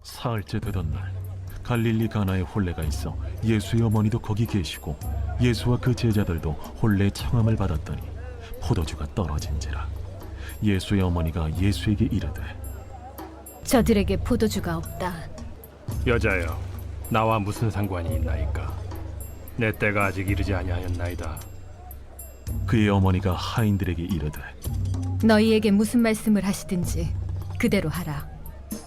사흘째 되던 날 갈릴리 가나에 혼례가 있어 예수의 어머니도 거기 계시고 예수와 그 제자들도 혼례의 청함을 받았더니 포도주가 떨어진지라. 예수의 어머니가 예수에게 이르되 저들에게 포도주가 없다. 여자여, 나와 무슨 상관이 있나이까? 내 때가 아직 이르지 아니하였나이다. 그의 어머니가 하인들에게 이르되 너희에게 무슨 말씀을 하시든지 그대로 하라.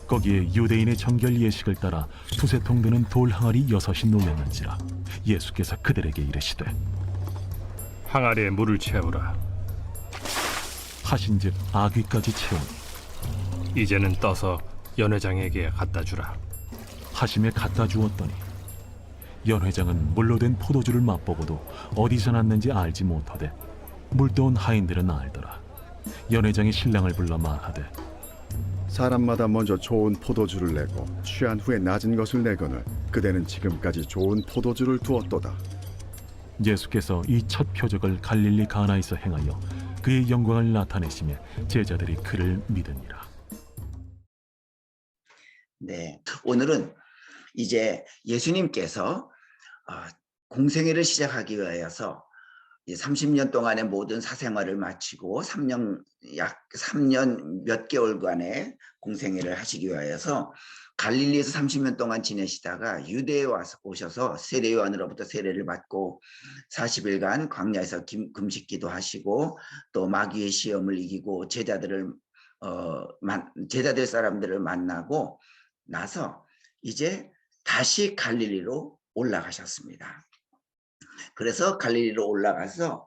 거기에 유대인의 정결 예식을 따라 두세 통 드는 돌 항아리 6이 놓였는지라. 예수께서 그들에게 이르시되 항아리에 물을 채우라. 하신즉 아귀까지 채우니 이제는 떠서 연회장에게 갖다 주라. 하심에 갖다 주었더니 연회장은 물로 된 포도주를 맛보고도 어디서 났는지 알지 못하되 물떠온 하인들은 알더라. 연회장이 신랑을 불러 말하되 사람마다 먼저 좋은 포도주를 내고 취한 후에 낮은 것을 내거늘 그대는 지금까지 좋은 포도주를 두었도다. 예수께서 이 첫 표적을 갈릴리 가나에서 행하여 그의 영광을 나타내시며 제자들이 그를 믿으니라. 네, 오늘은 이제 예수님께서 공생애를 시작하기 위하여서 30년 동안의 모든 사생활을 마치고 약 3년 몇 개월간의 공생애를 하시기 위하여서 갈릴리에서 30년 동안 지내시다가 유대에 오셔서 세례 요한으로부터 세례를 받고 40일간 광야에서 금식기도 하시고 또 마귀의 시험을 이기고 제자들 사람들을 만나고 나서 이제 다시 갈릴리로 올라가셨습니다. 그래서 갈릴리로 올라가서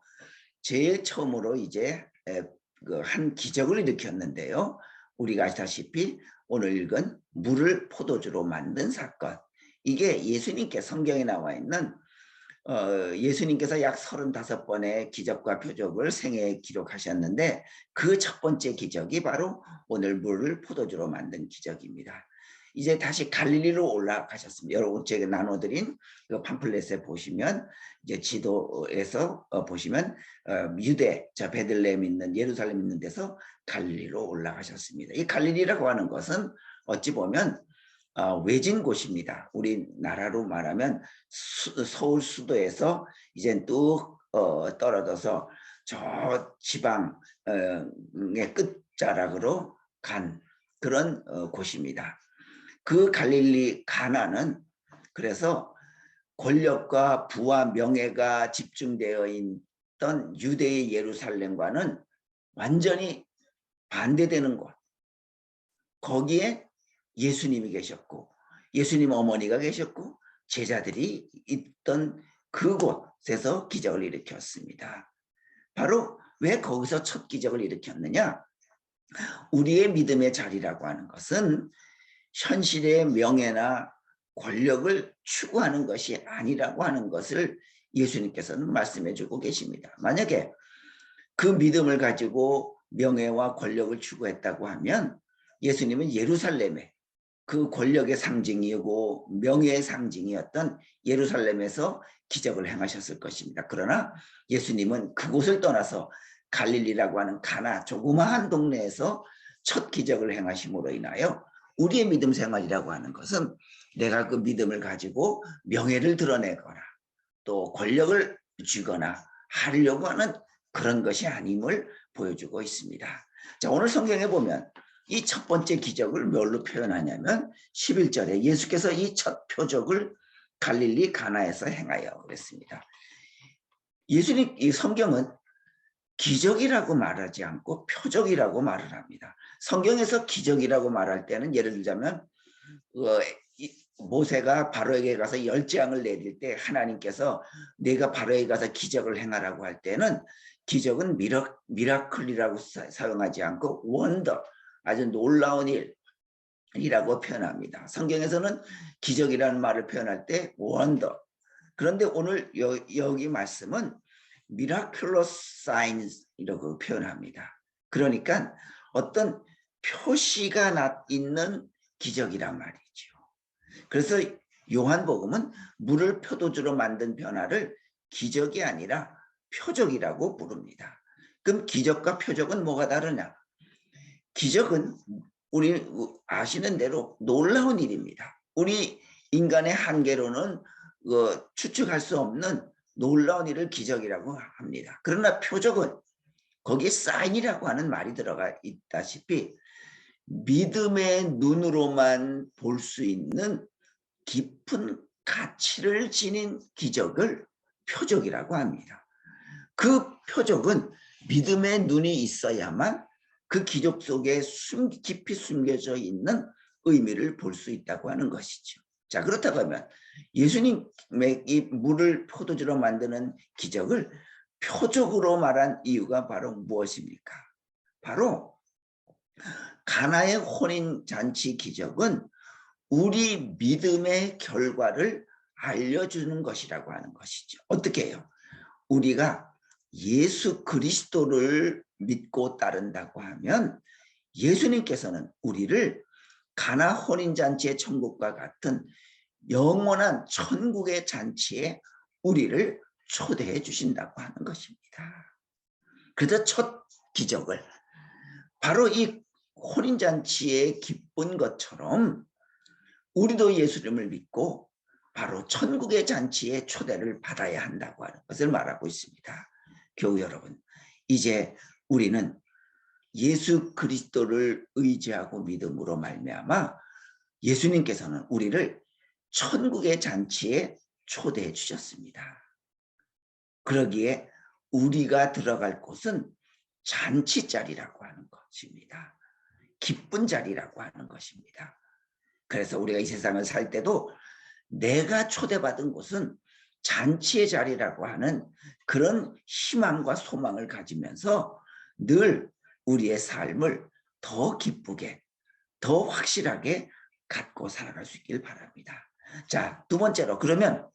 제일 처음으로 이제 한 기적을 일으켰는데요. 우리가 아시다시피 오늘 읽은 물을 포도주로 만든 사건. 이게 예수님께 성경에 나와 있는 예수님께서 약 35번의 기적과 표적을 생애에 기록하셨는데 그 첫 번째 기적이 바로 오늘 물을 포도주로 만든 기적입니다. 이제 다시 갈릴리로 올라가셨습니다. 여러분 제가 나눠드린 그 팜플렛에 보시면 이제 지도에서 보시면 유대, 베들레헴 있는 예루살렘 있는 데서 갈릴리로 올라가셨습니다. 이 갈릴리라고 하는 것은 어찌 보면 외진 곳입니다. 우리나라로 말하면 서울 수도에서 이제 뚝 떨어져서 저 지방의 끝자락으로 간 그런 곳입니다. 그 갈릴리 가나는 그래서 권력과 부와 명예가 집중되어 있던 유대의 예루살렘과는 완전히 반대되는 곳. 거기에 예수님이 계셨고 예수님 어머니가 계셨고 제자들이 있던 그곳에서 기적을 일으켰습니다. 바로 왜 거기서 첫 기적을 일으켰느냐? 우리의 믿음의 자리라고 하는 것은 현실의 명예나 권력을 추구하는 것이 아니라고 하는 것을 예수님께서는 말씀해 주고 계십니다. 만약에 그 믿음을 가지고 명예와 권력을 추구했다고 하면 예수님은 예루살렘에 그 권력의 상징이고 명예의 상징이었던 예루살렘에서 기적을 행하셨을 것입니다. 그러나 예수님은 그곳을 떠나서 갈릴리라고 하는 가나 조그마한 동네에서 첫 기적을 행하심으로 인하여 우리의 믿음 생활이라고 하는 것은 내가 그 믿음을 가지고 명예를 드러내거나 또 권력을 쥐거나 하려고 하는 그런 것이 아님을 보여주고 있습니다. 자, 오늘 성경에 보면 이 첫 번째 기적을 뭘로 표현하냐면 11절에 예수께서 이 첫 표적을 갈릴리 가나에서 행하여 그랬습니다. 예수님 이 성경은 기적이라고 말하지 않고 표적이라고 말을 합니다. 성경에서 기적이라고 말할 때는 예를 들자면 모세가 바로에게 가서 10재앙을 내릴 때 하나님께서 내가 바로에게 가서 기적을 행하라고 할 때는 기적은 미라클이라고 사용하지 않고 원더, 아주 놀라운 일이라고 표현합니다. 성경에서는 기적이라는 말을 표현할 때 원더. 그런데 오늘 여기 말씀은 miraculous signs이라고 표현합니다. 그러니까 어떤 표시가 있는 기적이란 말이죠. 그래서 요한복음은 물을 포도주로 만든 변화를 기적이 아니라 표적이라고 부릅니다. 그럼 기적과 표적은 뭐가 다르냐? 기적은 우리 아시는 대로 놀라운 일입니다. 우리 인간의 한계로는 추측할 수 없는 놀라운 일을 기적이라고 합니다. 그러나 표적은 거기에 사인이라고 하는 말이 들어가 있다시피 믿음의 눈으로만 볼 수 있는 깊은 가치를 지닌 기적을 표적이라고 합니다. 그 표적은 믿음의 눈이 있어야만 그 기적 속에 깊이 숨겨져 있는 의미를 볼 수 있다고 하는 것이죠. 자, 그렇다고 하면 예수님의 이 물을 포도주로 만드는 기적을 표적으로 말한 이유가 바로 무엇입니까? 바로 가나의 혼인잔치 기적은 우리 믿음의 결과를 알려주는 것이라고 하는 것이죠. 어떻게 해요? 우리가 예수 그리스도를 믿고 따른다고 하면 예수님께서는 우리를 가나 혼인잔치의 천국과 같은 영원한 천국의 잔치에 우리를 초대해 주신다고 하는 것입니다. 그래서 첫 기적을 바로 이 혼인잔치에 기쁜 것처럼 우리도 예수님을 믿고 바로 천국의 잔치에 초대를 받아야 한다고 하는 것을 말하고 있습니다. 교우 여러분, 이제 우리는 예수 그리스도를 의지하고 믿음으로 말미암아 예수님께서는 우리를 천국의 잔치에 초대해 주셨습니다. 그러기에 우리가 들어갈 곳은 잔치 자리라고 하는 것입니다. 기쁜 자리라고 하는 것입니다. 그래서 우리가 이 세상을 살 때도 내가 초대받은 곳은 잔치의 자리라고 하는 그런 희망과 소망을 가지면서 늘 우리의 삶을 더 기쁘게, 더 확실하게 갖고 살아갈 수 있길 바랍니다. 자, 두 번째로, 그러면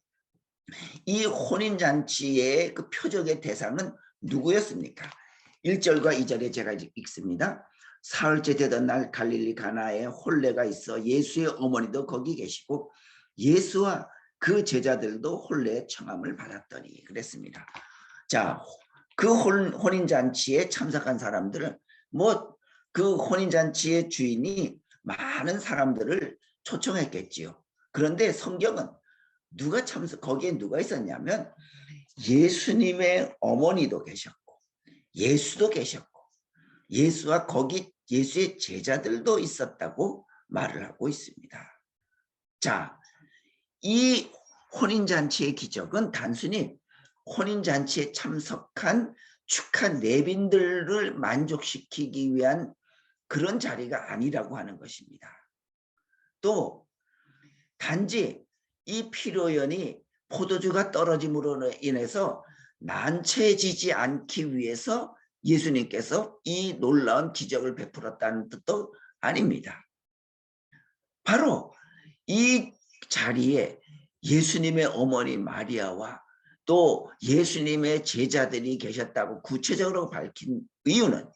이 혼인잔치의 그 표적의 대상은 누구였습니까? 1절과 2절에 제가 읽습니다. 사흘째 되던 날 갈릴리 가나에 혼례가 있어 예수의 어머니도 거기 계시고 예수와 그 제자들도 혼례의 청함을 받았더니 그랬습니다. 자, 그 혼인잔치에 참석한 사람들은 그 혼인잔치의 주인이 많은 사람들을 초청했겠지요. 그런데 성경은 거기에 누가 있었냐면 예수님의 어머니도 계셨고 예수도 계셨고 예수와 거기 예수의 제자들도 있었다고 말을 하고 있습니다. 자, 이 혼인잔치의 기적은 단순히 혼인잔치에 참석한 축하 내빈들을 만족시키기 위한 그런 자리가 아니라고 하는 것입니다. 또 단지 이 피로연이 포도주가 떨어짐으로 인해서 난처해지지 않기 위해서 예수님께서 이 놀라운 기적을 베풀었다는 뜻도 아닙니다. 바로 이 자리에 예수님의 어머니 마리아와 또 예수님의 제자들이 계셨다고 구체적으로 밝힌 이유는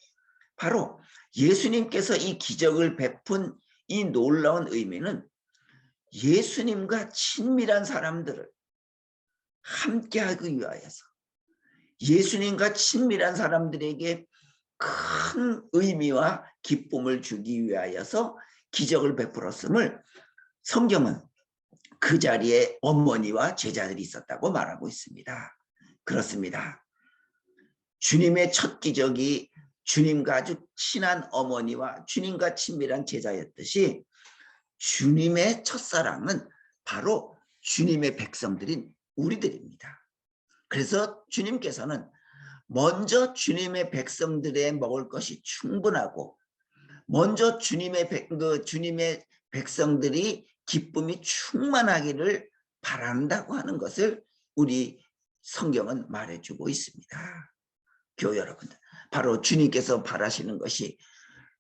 바로 예수님께서 이 기적을 베푼 이 놀라운 의미는 예수님과 친밀한 사람들을 함께하기 위하여서 예수님과 친밀한 사람들에게 큰 의미와 기쁨을 주기 위하여서 기적을 베풀었음을 성경은 그 자리에 어머니와 제자들이 있었다고 말하고 있습니다. 그렇습니다. 주님의 첫 기적이 주님과 아주 친한 어머니와 주님과 친밀한 제자였듯이 주님의 첫사랑은 바로 주님의 백성들인 우리들입니다. 그래서 주님께서는 먼저 주님의 백성들의 먹을 것이 충분하고 먼저 주님의 백성들이 기쁨이 충만하기를 바란다고 하는 것을 우리 성경은 말해주고 있습니다. 교회 여러분들, 바로 주님께서 바라시는 것이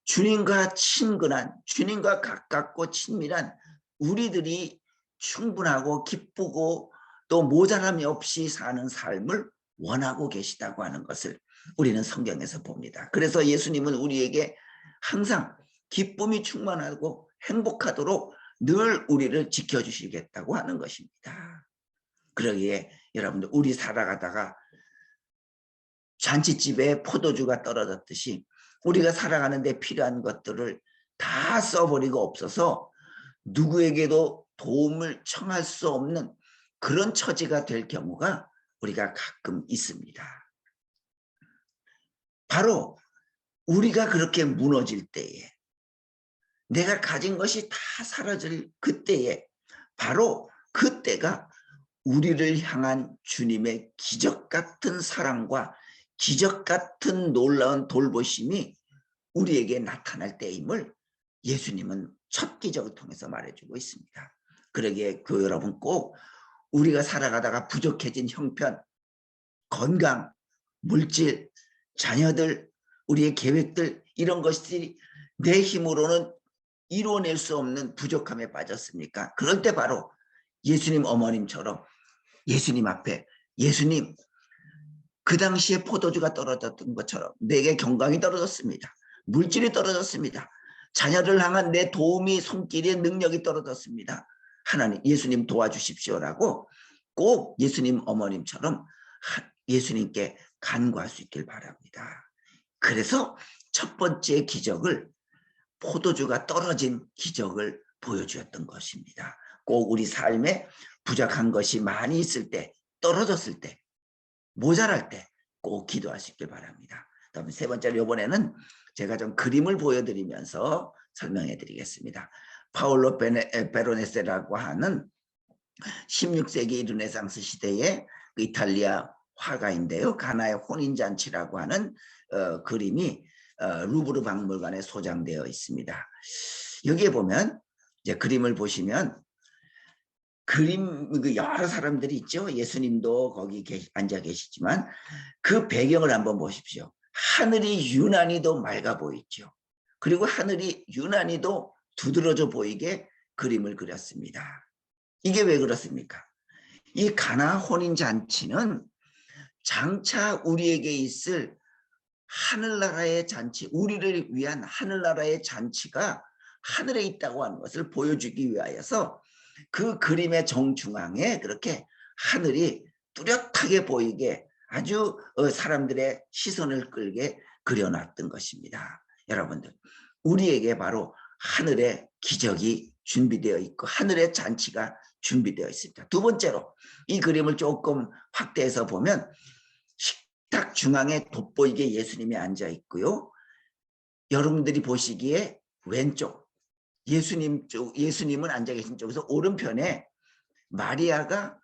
주님과 친근한, 주님과 가깝고 친밀한 우리들이 충분하고 기쁘고 또 모자람이 없이 사는 삶을 원하고 계시다고 하는 것을 우리는 성경에서 봅니다. 그래서 예수님은 우리에게 항상 기쁨이 충만하고 행복하도록 늘 우리를 지켜주시겠다고 하는 것입니다. 그러기에 여러분들, 우리 살아가다가 잔치집에 포도주가 떨어졌듯이 우리가 살아가는 데 필요한 것들을 다 써버리고 없어서 누구에게도 도움을 청할 수 없는 그런 처지가 될 경우가 우리가 가끔 있습니다. 바로 우리가 그렇게 무너질 때에, 내가 가진 것이 다 사라질 그때에, 바로 그때가 우리를 향한 주님의 기적 같은 사랑과 기적 같은 놀라운 돌보심이 우리에게 나타날 때임을 예수님은 첫 기적을 통해서 말해주고 있습니다. 그러기에 그 여러분, 꼭 우리가 살아가다가 부족해진 형편, 건강, 물질, 자녀들, 우리의 계획들, 이런 것들이 내 힘으로는 이루어낼 수 없는 부족함에 빠졌습니까? 그럴 때 바로 예수님 어머님처럼 예수님 앞에, 예수님, 그 당시에 포도주가 떨어졌던 것처럼 내게 건강이 떨어졌습니다. 물질이 떨어졌습니다. 자녀를 향한 내 도움이, 손길의 능력이 떨어졌습니다. 하나님, 예수님 도와주십시오라고 꼭 예수님 어머님처럼 예수님께 간구할 수 있길 바랍니다. 그래서 첫 번째 기적을, 포도주가 떨어진 기적을 보여주었던 것입니다. 꼭 우리 삶에 부족한 것이 많이 있을 때, 떨어졌을 때, 모자랄 때 꼭 기도할 수 있길 바랍니다. 다음 세 번째로, 이번에는 제가 좀 그림을 보여드리면서 설명해 드리겠습니다. 파올로 베로네세라고 하는 16세기 르네상스 시대의 이탈리아 화가인데요. 가나의 혼인잔치라고 하는 그림이 루브르 박물관에 소장되어 있습니다. 여기에 보면, 이제 그림을 보시면, 그림, 여러 사람들이 있죠. 예수님도 거기 앉아 계시지만 그 배경을 한번 보십시오. 하늘이 유난히도 맑아 보이죠. 그리고 하늘이 유난히도 두드러져 보이게 그림을 그렸습니다. 이게 왜 그렇습니까? 이 가나 혼인잔치는 장차 우리에게 있을 하늘나라의 잔치, 우리를 위한 하늘나라의 잔치가 하늘에 있다고 하는 것을 보여주기 위하여서 그 그림의 정중앙에 그렇게 하늘이 뚜렷하게 보이게 아주 사람들의 시선을 끌게 그려놨던 것입니다. 여러분들, 우리에게 바로 하늘의 기적이 준비되어 있고 하늘의 잔치가 준비되어 있습니다. 두 번째로, 이 그림을 조금 확대해서 보면 식탁 중앙에 돋보이게 예수님이 앉아 있고요. 여러분들이 보시기에 왼쪽, 예수님은 앉아 계신 쪽에서 오른편에 마리아가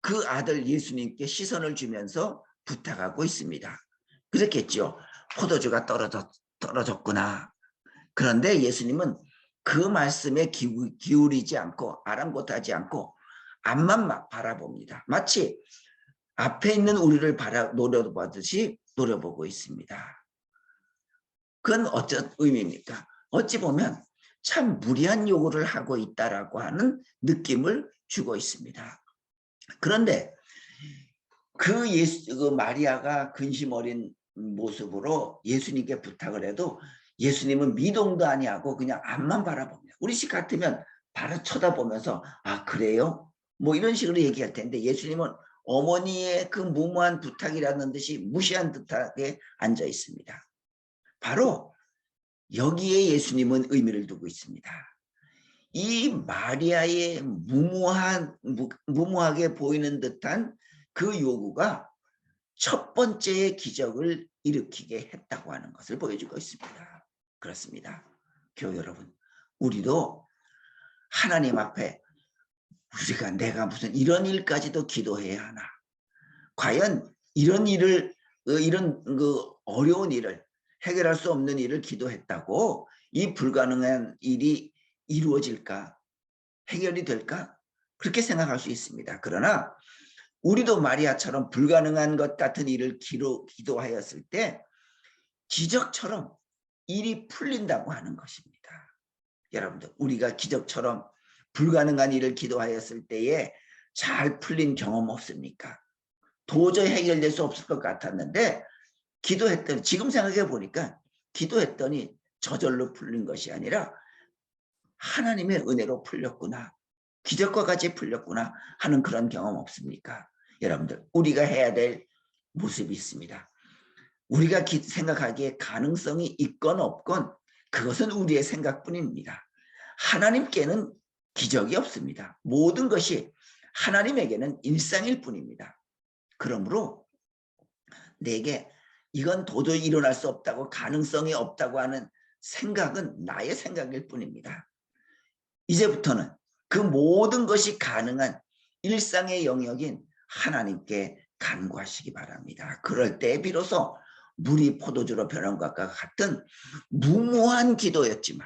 그 아들 예수님께 시선을 주면서 부탁하고 있습니다. 그렇겠죠. 포도주가 떨어졌구나. 그런데 예수님은 그 말씀에 기울이지 않고 아랑곳하지 않고 앞만 막 바라봅니다. 마치 앞에 있는 우리를 노려보듯이 노려보고 있습니다. 그건 어떤 의미입니까? 어찌 보면 참 무리한 요구를 하고 있다라고 하는 느낌을 주고 있습니다. 그런데 그 마리아가 근심 어린 모습으로 예수님께 부탁을 해도 예수님은 미동도 아니하고 그냥 앞만 바라봅니다. 우리식 같으면 바로 쳐다보면서 아 그래요? 뭐 이런 식으로 얘기할 텐데 예수님은 어머니의 그 무모한 부탁이라는 듯이 무시한 듯하게 앉아 있습니다. 바로 여기에 예수님은 의미를 두고 있습니다. 이 마리아의 무모하게 보이는 듯한 그 요구가 첫 번째의 기적을 일으키게 했다고 하는 것을 보여주고 있습니다. 그렇습니다. 교회 여러분, 우리도 하나님 앞에 내가 무슨 이런 일까지도 기도해야 하나? 과연 이런 어려운 일을, 해결할 수 없는 일을 기도했다고 이 불가능한 일이 이루어질까? 해결이 될까? 그렇게 생각할 수 있습니다. 그러나 우리도 마리아처럼 불가능한 것 같은 일을 기도하였을 때 기적처럼 일이 풀린다고 하는 것입니다. 여러분들, 우리가 기적처럼 불가능한 일을 기도하였을 때에 잘 풀린 경험 없습니까? 도저히 해결될 수 없을 것 같았는데 기도했더니, 지금 생각해 보니까 기도했더니 저절로 풀린 것이 아니라 하나님의 은혜로 풀렸구나, 기적과 같이 풀렸구나 하는 그런 경험 없습니까? 여러분들, 우리가 해야 될 모습이 있습니다. 우리가 생각하기에 가능성이 있건 없건 그것은 우리의 생각뿐입니다. 하나님께는 기적이 없습니다. 모든 것이 하나님에게는 일상일 뿐입니다. 그러므로 내게 이건 도저히 일어날 수 없다고, 가능성이 없다고 하는 생각은 나의 생각일 뿐입니다. 이제부터는 그 모든 것이 가능한 일상의 영역인 하나님께 간구하시기 바랍니다. 그럴 때 비로소 물이 포도주로 변한 것과 같은 무모한 기도였지만,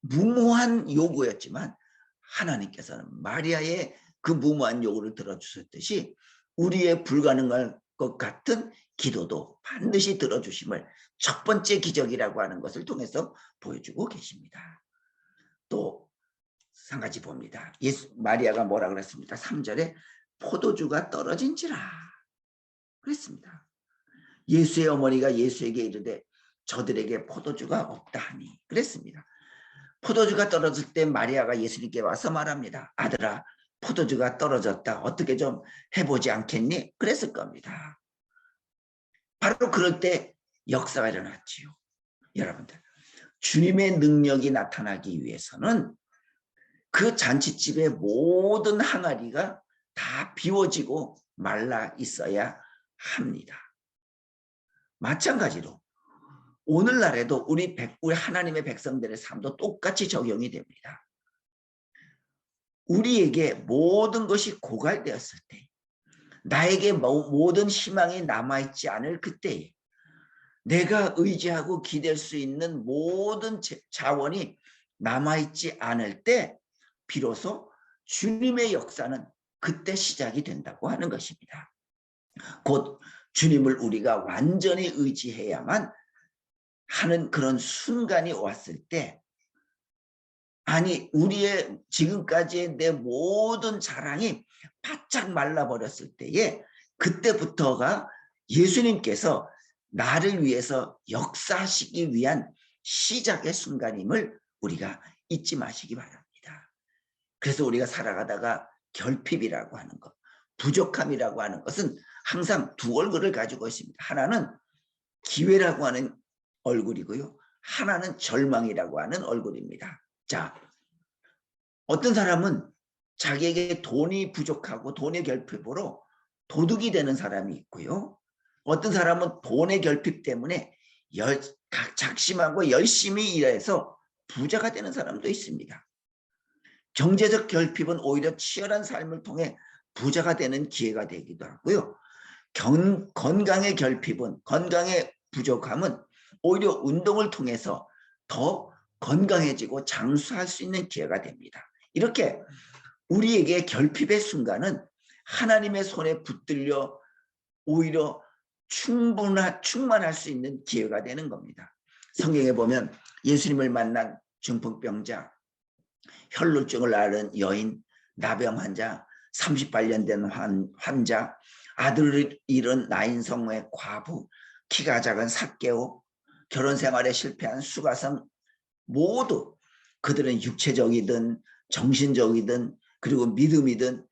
무모한 요구였지만 하나님께서는 마리아의 그 무모한 요구를 들어주셨듯이 우리의 불가능할 것 같은 기도도 반드시 들어주심을 첫 번째 기적이라고 하는 것을 통해서 보여주고 계십니다. 또 한 가지 봅니다. 마리아가 뭐라 그랬습니까? 3절에 포도주가 떨어진지라 그랬습니다. 예수의 어머니가 예수에게 이르되 저들에게 포도주가 없다 하니 그랬습니다. 포도주가 떨어질 때 마리아가 예수님께 와서 말합니다. 아들아, 포도주가 떨어졌다. 어떻게 좀 해보지 않겠니? 그랬을 겁니다. 바로 그럴 때 역사가 일어났지요. 여러분들, 주님의 능력이 나타나기 위해서는 그 잔치집의 모든 항아리가 다 비워지고 말라 있어야 합니다. 마찬가지로 오늘날에도 우리 하나님의 백성들의 삶도 똑같이 적용이 됩니다. 우리에게 모든 것이 고갈되었을 때, 나에게 모든 희망이 남아있지 않을 그때에 내가 의지하고 기댈 수 있는 모든 자원이 남아있지 않을 때 비로소 주님의 역사는 그때 시작이 된다고 하는 것입니다. 곧 주님을 우리가 완전히 의지해야만 하는 그런 순간이 왔을 때, 아니 우리의 지금까지의 내 모든 자랑이 바짝 말라버렸을 때에 그때부터가 예수님께서 나를 위해서 역사하시기 위한 시작의 순간임을 우리가 잊지 마시기 바랍니다. 그래서 우리가 살아가다가 결핍이라고 하는 것, 부족함이라고 하는 것은 항상 두 얼굴을 가지고 있습니다. 하나는 기회라고 하는 얼굴이고요. 하나는 절망이라고 하는 얼굴입니다. 자, 어떤 사람은 자기에게 돈이 부족하고 돈의 결핍으로 도둑이 되는 사람이 있고요. 어떤 사람은 돈의 결핍 때문에 작심하고 열심히 일해서 부자가 되는 사람도 있습니다. 경제적 결핍은 오히려 치열한 삶을 통해 부자가 되는 기회가 되기도 하고요. 건강의 결핍은, 건강의 부족함은 오히려 운동을 통해서 더 건강해지고 장수할 수 있는 기회가 됩니다. 이렇게 우리에게 결핍의 순간은 하나님의 손에 붙들려 오히려 충만할 수 있는 기회가 되는 겁니다. 성경에 보면 예수님을 만난 중풍병자, 혈루증을 앓은 여인, 나병 환자, 38년 된 환자, 아들을 잃은 나인성의 과부, 키가 작은 삭개오, 결혼 생활에 실패한 수가성, 모두 그들은 육체적이든 정신적이든 그리고 믿음이든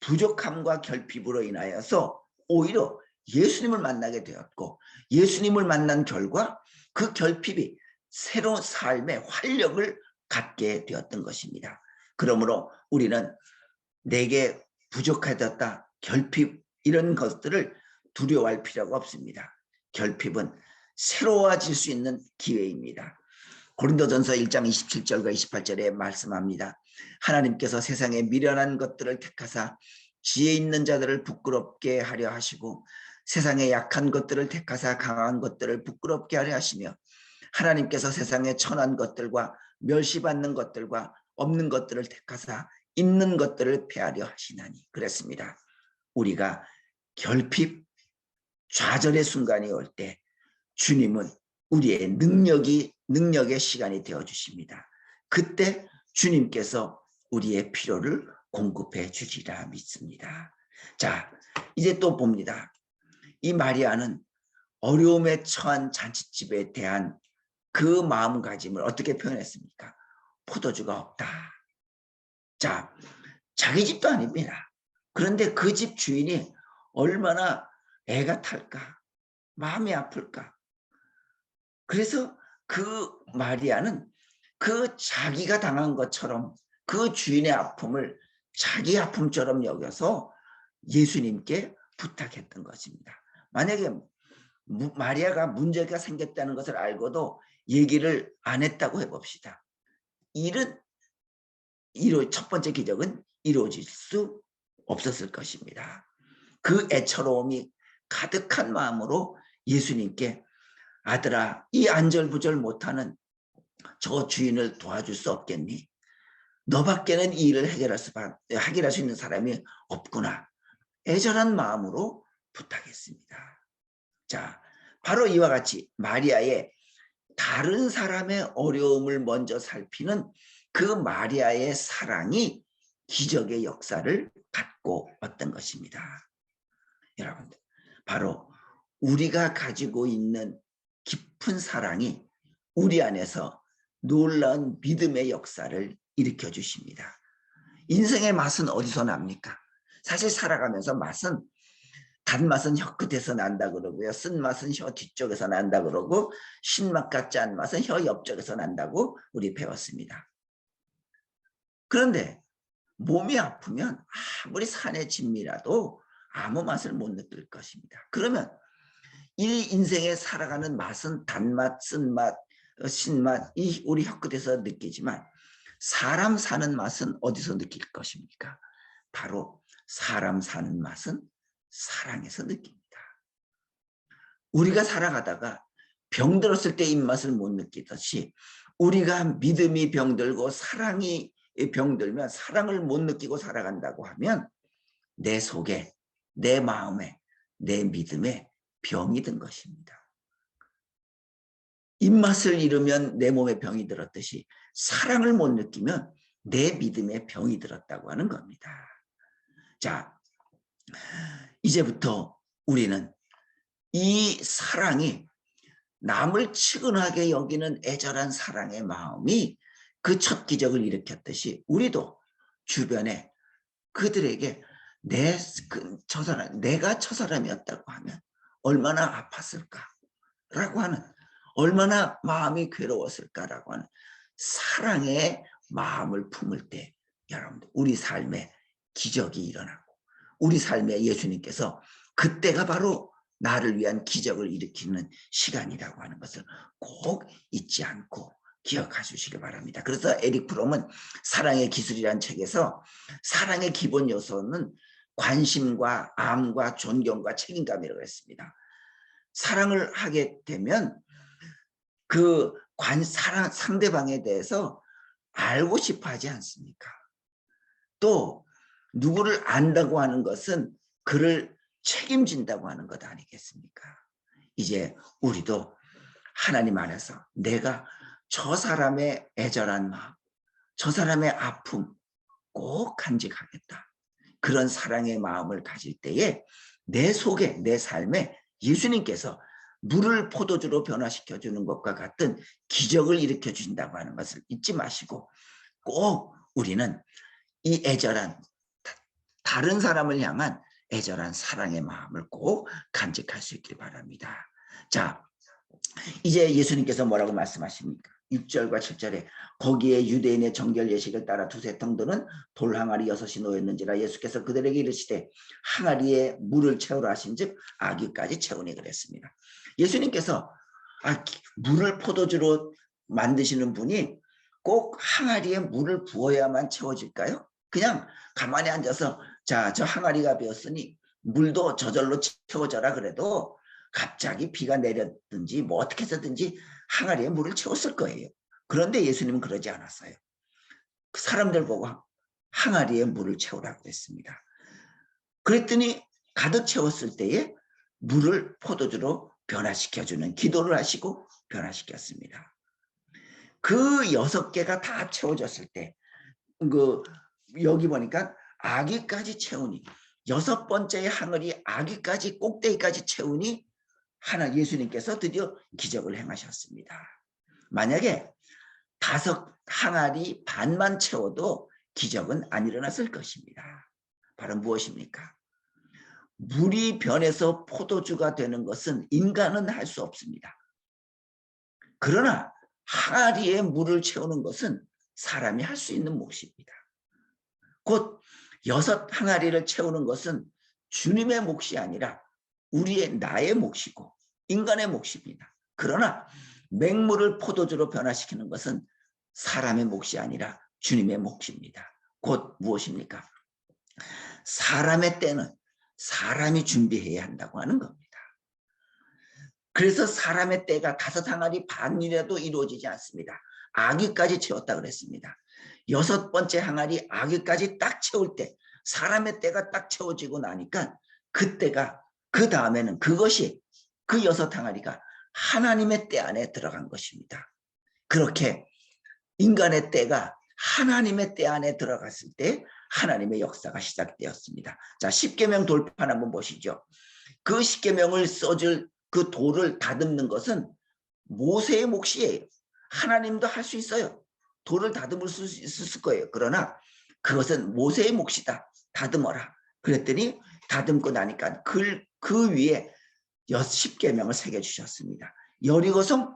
부족함과 결핍으로 인하여서 오히려 예수님을 만나게 되었고, 예수님을 만난 결과 그 결핍이 새로운 삶의 활력을 갖게 되었던 것입니다. 그러므로 우리는 내게 부족해졌다, 결핍, 이런 것들을 두려워할 필요가 없습니다. 결핍은 새로워질 수 있는 기회입니다. 고린도전서 1장 27절과 28절에 말씀합니다. 하나님께서 세상에 미련한 것들을 택하사 지혜 있는 자들을 부끄럽게 하려 하시고 세상에 약한 것들을 택하사 강한 것들을 부끄럽게 하려 하시며 하나님께서 세상에 천한 것들과 멸시받는 것들과 없는 것들을 택하사 있는 것들을 폐하려 하시나니 그랬습니다. 우리가 결핍, 좌절의 순간이 올 때 주님은 우리의 능력의 시간이 되어주십니다. 그때 주님께서 우리의 필요를 공급해 주시리라 믿습니다. 자, 이제 또 봅니다. 이 마리아는 어려움에 처한 잔치집에 대한 그 마음가짐을 어떻게 표현했습니까? 포도주가 없다. 자, 자기 집도 아닙니다. 그런데 그 집 주인이 얼마나 애가 탈까? 마음이 아플까? 그래서 그 마리아는 그 자기가 당한 것처럼 그 주인의 아픔을 자기 아픔처럼 여겨서 예수님께 부탁했던 것입니다. 만약에 마리아가 문제가 생겼다는 것을 알고도 얘기를 안 했다고 해봅시다. 첫 번째 기적은 이루어질 수 없었을 것입니다. 그 애처로움이 가득한 마음으로 예수님께 아들아, 이 안절부절 못하는 저 주인을 도와줄 수 없겠니? 너밖에는 이 일을 해결할 수 있는 사람이 없구나. 애절한 마음으로 부탁했습니다. 자, 바로 이와 같이 마리아의 다른 사람의 어려움을 먼저 살피는 그 마리아의 사랑이 기적의 역사를 갖고 왔던 것입니다. 여러분들, 바로 우리가 가지고 있는 깊은 사랑이 우리 안에서 놀라운 믿음의 역사를 일으켜 주십니다. 인생의 맛은 어디서 납니까? 사실 살아가면서 맛은, 단맛은 혀 끝에서 난다 그러고요. 쓴맛은 혀 뒤쪽에서 난다 그러고, 신맛과 짠맛은 혀 옆쪽에서 난다고 우리 배웠습니다. 그런데 몸이 아프면 아무리 산의 진미라도 아무 맛을 못 느낄 것입니다. 그러면 이 인생에 살아가는 맛은 단맛, 쓴맛, 신맛, 우리 혀끝에서 느끼지만 사람 사는 맛은 어디서 느낄 것입니까? 바로 사람 사는 맛은 사랑에서 느낍니다. 우리가 살아가다가 병들었을 때 입맛을 못 느끼듯이 우리가 믿음이 병들고 사랑이 병들면 사랑을 못 느끼고 살아간다고 하면 내 속에, 내 마음에, 내 믿음에 병이 든 것입니다. 입맛을 잃으면 내 몸에 병이 들었듯이 사랑을 못 느끼면 내 믿음에 병이 들었다고 하는 겁니다. 자, 이제부터 우리는 이 사랑이, 남을 측은하게 여기는 애절한 사랑의 마음이 그 첫 기적을 일으켰듯이 우리도 주변에 그들에게 내가 저 사람이었다고 하면 얼마나 아팠을까라고 하는, 얼마나 마음이 괴로웠을까라고 하는 사랑의 마음을 품을 때 여러분들 우리 삶에 기적이 일어나고 우리 삶에 예수님께서 그때가 바로 나를 위한 기적을 일으키는 시간이라고 하는 것을 꼭 잊지 않고 기억해 주시기 바랍니다. 그래서 에릭 프롬은 사랑의 기술이라는 책에서 사랑의 기본 요소는 관심과 암과 존경과 책임감이라고 했습니다. 사랑을 하게 되면 그 상대방에 대해서 알고 싶어 하지 않습니까? 또 누구를 안다고 하는 것은 그를 책임진다고 하는 것 아니겠습니까? 이제 우리도 하나님 안에서 내가 저 사람의 애절한 마음, 저 사람의 아픔 꼭 간직하겠다. 그런 사랑의 마음을 가질 때에 내 속에, 내 삶에 예수님께서 물을 포도주로 변화시켜주는 것과 같은 기적을 일으켜 주신다고 하는 것을 잊지 마시고 꼭 우리는 이 애절한, 다른 사람을 향한 애절한 사랑의 마음을 꼭 간직할 수 있길 바랍니다. 자, 이제 예수님께서 뭐라고 말씀하십니까? 6절과 7절에 거기에 유대인의 정결 예식을 따라 두세 통도는 돌 항아리 6이 놓였는지라 예수께서 그들에게 이르시되 항아리에 물을 채우라 하신즉 아기까지 채우니 그랬습니다. 예수님께서 물을 포도주로 만드시는 분이 꼭 항아리에 물을 부어야만 채워질까요? 그냥 가만히 앉아서 자, 저 항아리가 비었으니 물도 저절로 채워져라 그래도 갑자기 비가 내렸든지 뭐 어떻게 해서든지 항아리에 물을 채웠을 거예요. 그런데 예수님은 그러지 않았어요. 그 사람들 보고 항아리에 물을 채우라고 했습니다. 그랬더니 가득 채웠을 때에 물을 포도주로 변화시켜주는 기도를 하시고 변화시켰습니다. 그 6개가 다 채워졌을 때 여기 보니까 아기까지 채우니 6번째 항아리 아기까지 꼭대기까지 채우니 예수님께서 드디어 기적을 행하셨습니다. 만약에 5 항아리 반만 채워도 기적은 안 일어났을 것입니다. 바로 무엇입니까? 물이 변해서 포도주가 되는 것은 인간은 할 수 없습니다. 그러나 항아리에 물을 채우는 것은 사람이 할 수 있는 몫입니다. 곧 6 항아리를 채우는 것은 주님의 몫이 아니라 나의 몫이고 인간의 몫입니다. 그러나 맹물을 포도주로 변화시키는 것은 사람의 몫이 아니라 주님의 몫입니다. 곧 무엇입니까? 사람의 때는 사람이 준비해야 한다고 하는 겁니다. 그래서 사람의 때가 5 항아리 반이라도 이루어지지 않습니다. 아기까지 채웠다 그랬습니다. 6번째 항아리 아기까지 딱 채울 때, 사람의 때가 딱 채워지고 나니까 그때가, 그 다음에는 그것이, 그 6 항아리가 하나님의 때 안에 들어간 것입니다. 그렇게 인간의 때가 하나님의 때 안에 들어갔을 때 하나님의 역사가 시작되었습니다. 자, 십계명 돌판 한번 보시죠. 그 십계명을 써줄 그 돌을 다듬는 것은 모세의 몫이에요. 하나님도 할 수 있어요. 돌을 다듬을 수 있을 거예요. 그러나 그것은 모세의 몫이다. 다듬어라. 그랬더니 다듬고 나니까 그 위에 10계명을 새겨주셨습니다. 여리고성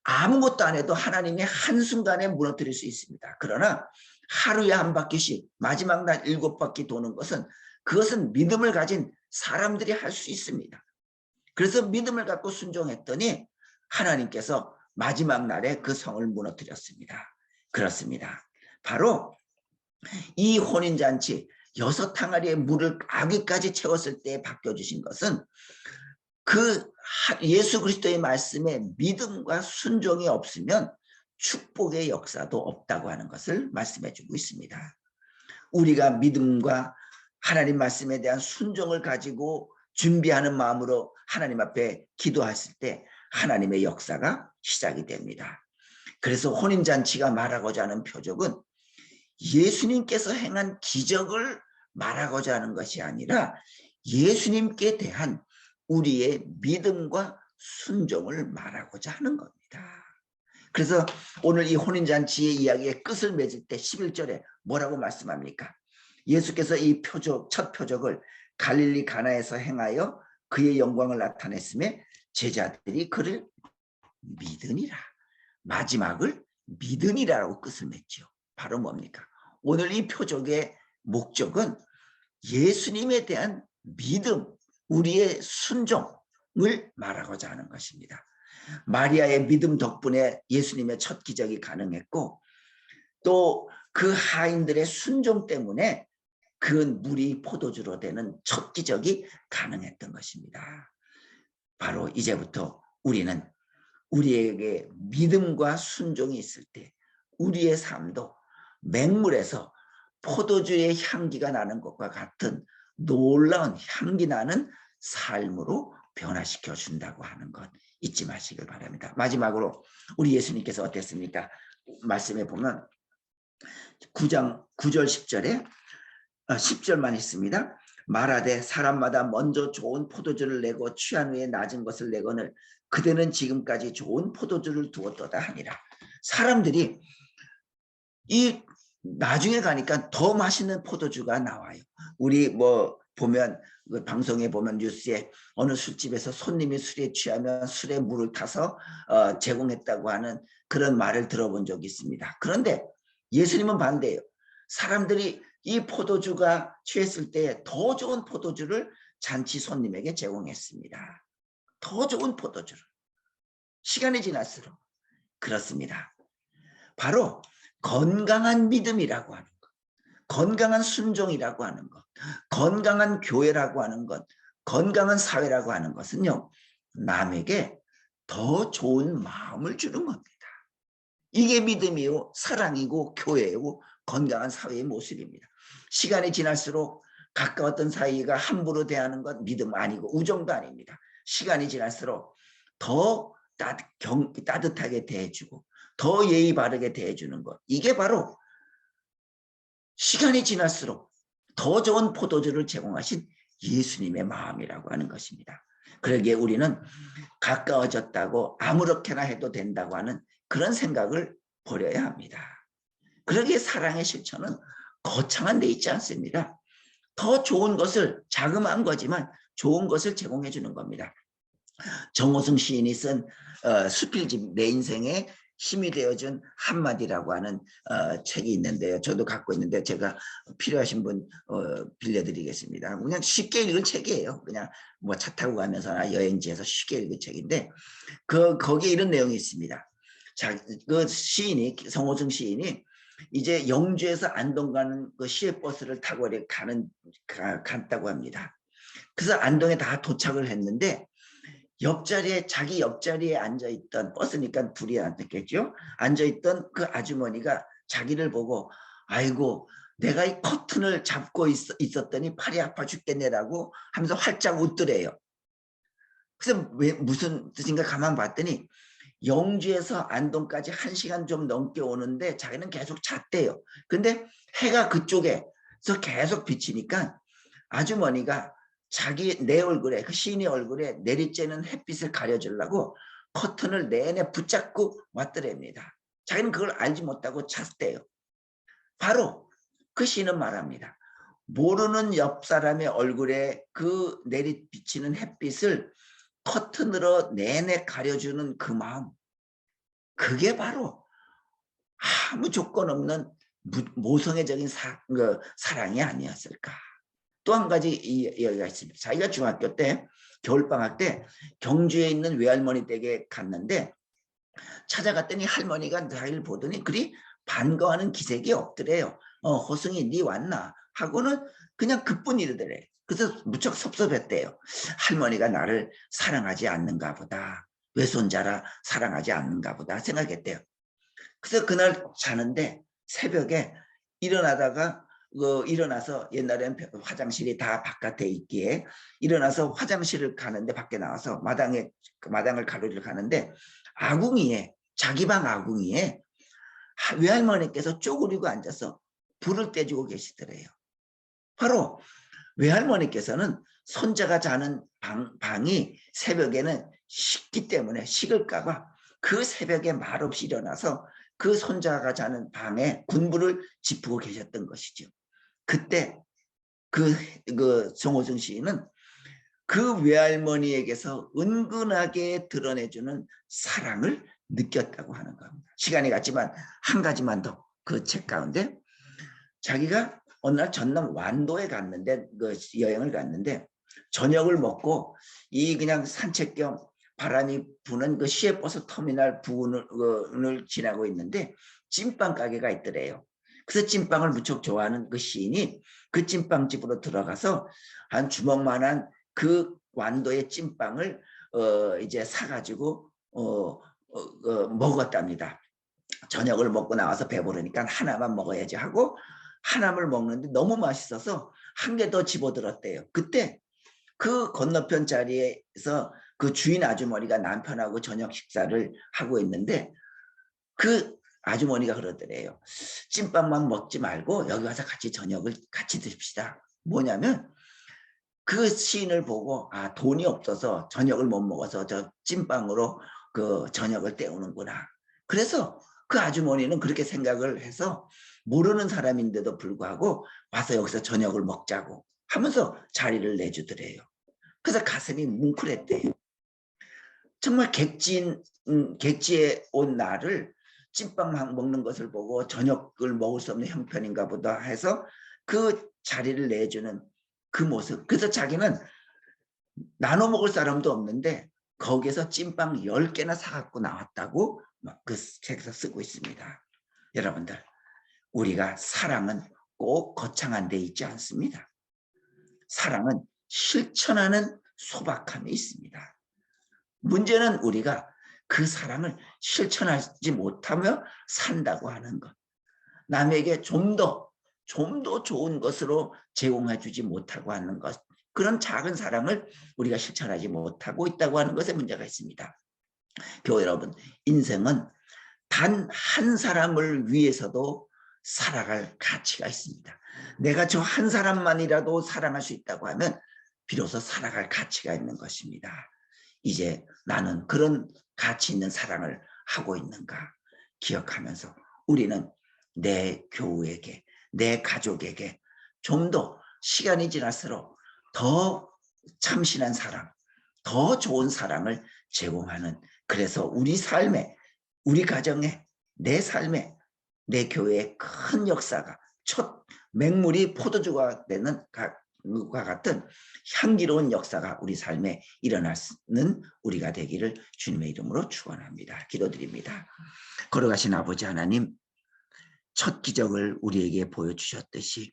아무것도 안 해도 하나님이 한순간에 무너뜨릴 수 있습니다. 그러나 하루에 한 바퀴씩 마지막 날 7바퀴 도는 것은, 그것은 믿음을 가진 사람들이 할 수 있습니다. 그래서 믿음을 갖고 순종했더니 하나님께서 마지막 날에 그 성을 무너뜨렸습니다. 그렇습니다. 바로 이 혼인잔치 6 항아리의 물을 아기까지 채웠을 때 바뀌어주신 것은 그 예수 그리스도의 말씀에 믿음과 순종이 없으면 축복의 역사도 없다고 하는 것을 말씀해 주고 있습니다. 우리가 믿음과 하나님 말씀에 대한 순종을 가지고 준비하는 마음으로 하나님 앞에 기도했을 때 하나님의 역사가 시작이 됩니다. 그래서 혼인잔치가 말하고자 하는 표적은 예수님께서 행한 기적을 말하고자 하는 것이 아니라 예수님께 대한 우리의 믿음과 순종을 말하고자 하는 겁니다. 그래서 오늘 이 혼인잔치의 이야기의 끝을 맺을 때 11절에 뭐라고 말씀합니까? 예수께서 이 표적, 첫 표적을 갈릴리 가나에서 행하여 그의 영광을 나타냈음에 제자들이 그를 믿으니라. 마지막을 믿으니라라고 끝을 맺죠. 바로 뭡니까? 오늘 이 표적의 목적은 예수님에 대한 믿음, 우리의 순종을 말하고자 하는 것입니다. 마리아의 믿음 덕분에 예수님의 첫 기적이 가능했고, 또 그 하인들의 순종 때문에 그 물이 포도주로 되는 첫 기적이 가능했던 것입니다. 바로 이제부터 우리는 우리에게 믿음과 순종이 있을 때 우리의 삶도 맹물에서 포도주의 향기가 나는 것과 같은 놀라운 향기 나는 삶으로 변화시켜 준다고 하는 것 잊지 마시길 바랍니다. 마지막으로 우리 예수님께서 어땠습니까? 말씀해 보면 9장 9절 10절에 10절만 있습니다. 말하되 사람마다 먼저 좋은 포도주를 내고 취한 후에 낮은 것을 내거늘 그대는 지금까지 좋은 포도주를 두었도다 하니라. 사람들이 이 나중에 가니까 더 맛있는 포도주가 나와요. 우리 뭐 보면 방송에 보면 뉴스에 어느 술집에서 손님이 술에 취하면 술에 물을 타서 제공했다고 하는 그런 말을 들어본 적이 있습니다. 그런데 예수님은 반대예요. 사람들이 이 포도주가 취했을 때 더 좋은 포도주를 잔치 손님에게 제공했습니다. 더 좋은 포도주를. 시간이 지날수록. 그렇습니다. 바로 건강한 믿음이라고 하는 것, 건강한 순종이라고 하는 것, 건강한 교회라고 하는 것, 건강한 사회라고 하는 것은요, 남에게 더 좋은 마음을 주는 겁니다. 이게 믿음이요, 사랑이고 교회이고 건강한 사회의 모습입니다. 시간이 지날수록 가까웠던 사이가 함부로 대하는 것 믿음 아니고 우정도 아닙니다. 시간이 지날수록 더 따뜻하게 대해주고 더 예의 바르게 대해주는 것, 이게 바로 시간이 지날수록 더 좋은 포도주를 제공하신 예수님의 마음이라고 하는 것입니다. 그러기에 우리는 가까워졌다고 아무렇게나 해도 된다고 하는 그런 생각을 버려야 합니다. 그러기에 사랑의 실천은 거창한 데 있지 않습니다. 더 좋은 것을, 자그마한 거지만 좋은 것을 제공해 주는 겁니다. 정호승 시인이 쓴 수필집 내 인생에 힘이 되어준 한마디라고 하는 책이 있는데요. 저도 갖고 있는데 제가 필요하신 분 빌려드리겠습니다. 그냥 쉽게 읽을 책이에요. 그냥 뭐 차 타고 가면서나 여행지에서 쉽게 읽을 책인데 거기에 이런 내용이 있습니다. 자, 그 시인이 정호승 시인이 이제 영주에서 안동 가는 그 시외버스를 타고 갔다고 합니다. 그래서 안동에 다 도착을 했는데 자기 옆자리에 앉아있던, 버스니까 둘이 앉았겠죠. 앉아있던 그 아주머니가 자기를 보고 아이고 내가 이 커튼을 잡고 있었더니 팔이 아파 죽겠네라고 하면서 활짝 웃더래요. 그래서 왜 무슨 뜻인가 가만 봤더니 영주에서 안동까지 1시간 좀 넘게 오는데 자기는 계속 잤대요. 근데 해가 그쪽에서 계속 비치니까 아주머니가 내 얼굴에, 그 시인의 얼굴에 내리쬐는 햇빛을 가려주려고 커튼을 내내 붙잡고 왔더랍니다. 자기는 그걸 알지 못하고 잤대요. 바로 그 시인은 말합니다. 모르는 옆 사람의 얼굴에 그 내리비치는 햇빛을 커튼으로 내내 가려주는 그 마음, 그게 바로 아무 조건 없는 모성애적인 사랑이 아니었을까. 또 한 가지 이야기가 있습니다. 자기가 중학교 때 겨울방학 때 경주에 있는 외할머니 댁에 갔는데 찾아갔더니 할머니가 자기를 보더니 그리 반가워하는 기색이 없더래요. 호승이 니 왔나 하고는 그냥 그뿐이더래요. 그래서 무척 섭섭했대요. 할머니가 나를 사랑하지 않는가 보다, 외손자라 사랑하지 않는가 보다 생각했대요. 그래서 그날 자는데 새벽에 일어나서 옛날에는 화장실이 다 바깥에 있기에 일어나서 화장실을 가는데 밖에 나와서 마당을 가로지러 가는데 자기 방 아궁이에 외할머니께서 쪼그리고 앉아서 불을 떼주고 계시더래요. 바로 외할머니께서는 손자가 자는 방이 새벽에는 식기 때문에 식을까봐 그 새벽에 말없이 일어나서 그 손자가 자는 방에 군불을 지프고 계셨던 것이죠. 그때 정호승 시인은 그 외할머니에게서 은근하게 드러내주는 사랑을 느꼈다고 하는 겁니다. 시간이 갔지만 한 가지만 더 그 책 가운데 자기가 어느 날 전남 완도에 갔는데 여행을 갔는데 저녁을 먹고 그냥 산책 겸 바람이 부는 그 시외버스 터미널 부근을 지나고 있는데 찐빵 가게가 있더래요. 그래서 찐빵을 무척 좋아하는 그 시인이 그 찐빵집으로 들어가서 한 주먹만한 그 완도의 찐빵을 이제 사가지고 먹었답니다. 저녁을 먹고 나와서 배부르니까 하나만 먹어야지 하고 하나를 먹는데 너무 맛있어서 한 개 더 집어들었대요. 그때 그 건너편 자리에서 그 주인 아주머니가 남편하고 저녁 식사를 하고 있는데 그 아주머니가 그러더래요. 찐빵만 먹지 말고 여기 와서 저녁을 같이 드십시다. 뭐냐면 그 시인을 보고 돈이 없어서 저녁을 못 먹어서 저 찐빵으로 그 저녁을 때우는구나. 그래서 그 아주머니는 그렇게 생각을 해서 모르는 사람인데도 불구하고 와서 여기서 저녁을 먹자고 하면서 자리를 내주더래요. 그래서 가슴이 뭉클했대요. 정말 객지에 온 나를 찐빵 먹는 것을 보고 저녁을 먹을 수 없는 형편인가 보다 해서 그 자리를 내주는 그 모습. 그래서 자기는 나눠 먹을 사람도 없는데 거기에서 찐빵 10개나 사갖고 나왔다고 그 책에서 쓰고 있습니다. 여러분들, 우리가 사랑은 꼭 거창한 데 있지 않습니다. 사랑은 실천하는 소박함이 있습니다. 문제는 우리가 그 사랑을 실천하지 못하며 산다고 하는 것. 남에게 좀 더 좋은 것으로 제공해 주지 못하고 하는 것. 그런 작은 사랑을 우리가 실천하지 못하고 있다고 하는 것에 문제가 있습니다. 교회 여러분, 인생은 단 한 사람을 위해서도 살아갈 가치가 있습니다. 내가 저 한 사람만이라도 사랑할 수 있다고 하면 비로소 살아갈 가치가 있는 것입니다. 이제 나는 그런 가치 있는 사랑을 하고 있는가 기억하면서 우리는 내 교우에게, 내 가족에게 좀 더 시간이 지날수록 더 참신한 사랑, 더 좋은 사랑을 제공하는, 그래서 우리 삶에, 우리 가정에, 내 삶에, 내 교회에 큰 역사가, 첫 맹물이 포도주가 되는 것과 같은 향기로운 역사가 우리 삶에 일어나는 우리가 되기를 주님의 이름으로 축원합니다. 기도드립니다. 걸어가신 아버지 하나님, 첫 기적을 우리에게 보여주셨듯이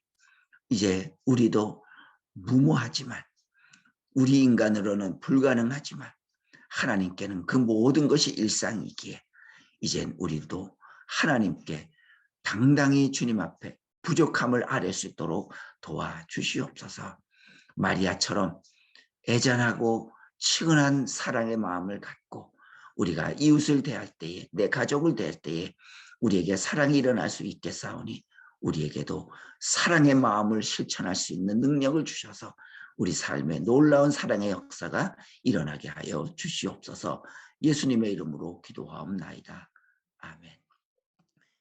이제 우리도 무모하지만, 우리 인간으로는 불가능하지만 하나님께는 그 모든 것이 일상이기에 이젠 우리도 하나님께 당당히 주님 앞에 부족함을 아뢰 수 있도록 도와주시옵소서. 마리아처럼 애잔하고 치근한 사랑의 마음을 갖고 우리가 이웃을 대할 때에, 내 가족을 대할 때에 우리에게 사랑이 일어날 수 있겠사오니 우리에게도 사랑의 마음을 실천할 수 있는 능력을 주셔서 우리 삶에 놀라운 사랑의 역사가 일어나게 하여 주시옵소서. 예수님의 이름으로 기도하옵나이다. 아멘.